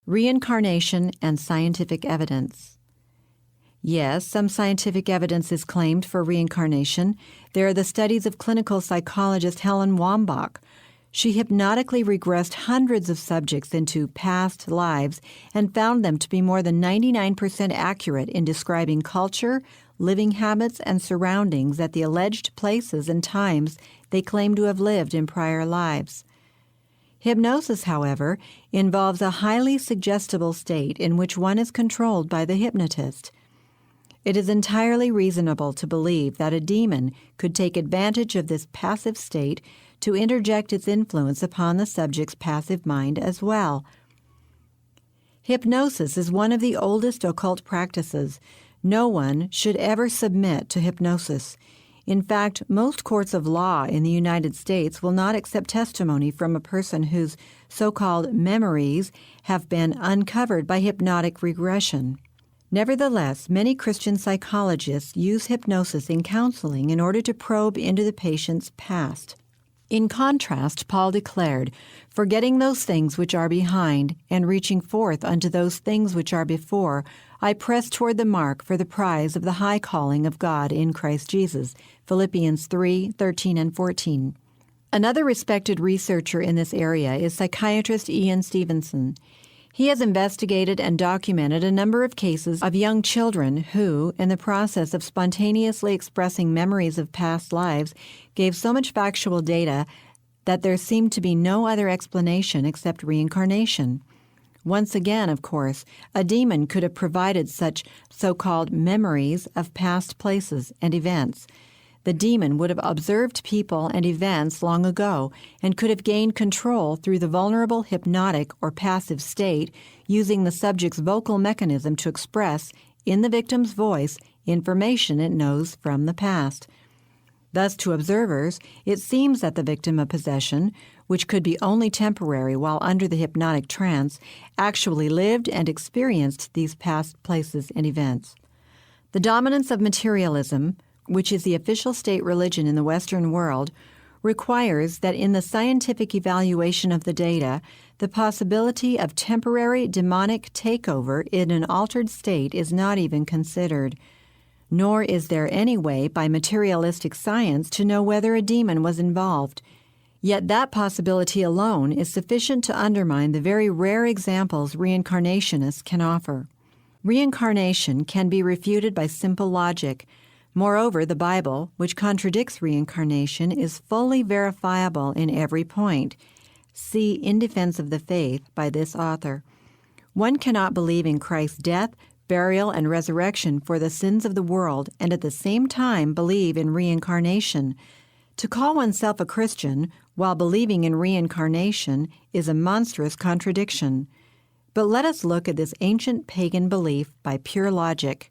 Reincarnation and scientific evidence. Yes, some scientific evidence is claimed for reincarnation. There are the studies of clinical psychologist Helen Wambach. She hypnotically regressed hundreds of subjects into past lives and found them to be more than 99% accurate in describing culture, living habits, and surroundings at the alleged places and times they claim to have lived in prior lives. Hypnosis, however, involves a highly suggestible state in which one is controlled by the hypnotist. It is entirely reasonable to believe that a demon could take advantage of this passive state to interject its influence upon the subject's passive mind as well. Hypnosis is one of the oldest occult practices. No one should ever submit to hypnosis. In fact, most courts of law in the United States will not accept testimony from a person whose so-called memories have been uncovered by hypnotic regression. Nevertheless, many Christian psychologists use hypnosis in counseling in order to probe into the patient's past. In contrast, Paul declared, "Forgetting those things which are behind, and reaching forth unto those things which are before, I press toward the mark for the prize of the high calling of God in Christ Jesus." Philippians 3:13 and 14. Another respected researcher in this area is psychiatrist Ian Stevenson. He has investigated and documented a number of cases of young children who, in the process of spontaneously expressing memories of past lives, gave so much factual data that there seemed to be no other explanation except reincarnation. Once again, of course, a demon could have provided such so-called memories of past places and events. The demon would have observed people and events long ago and could have gained control through the vulnerable hypnotic or passive state, using the subject's vocal mechanism to express, in the victim's voice, information it knows from the past. Thus, to observers, it seems that the victim of possession, which could be only temporary while under the hypnotic trance, actually lived and experienced these past places and events. The dominance of materialism, which is the official state religion in the Western world, requires that in the scientific evaluation of the data, the possibility of temporary demonic takeover in an altered state is not even considered. Nor is there any way by materialistic science to know whether a demon was involved. Yet that possibility alone is sufficient to undermine the very rare examples reincarnationists can offer. Reincarnation can be refuted by simple logic. Moreover, the Bible, which contradicts reincarnation, is fully verifiable in every point. See In Defense of the Faith by this author. One cannot believe in Christ's death, burial, and resurrection for the sins of the world and at the same time believe in reincarnation. To call oneself a Christian while believing in reincarnation is a monstrous contradiction. But let us look at this ancient pagan belief by pure logic.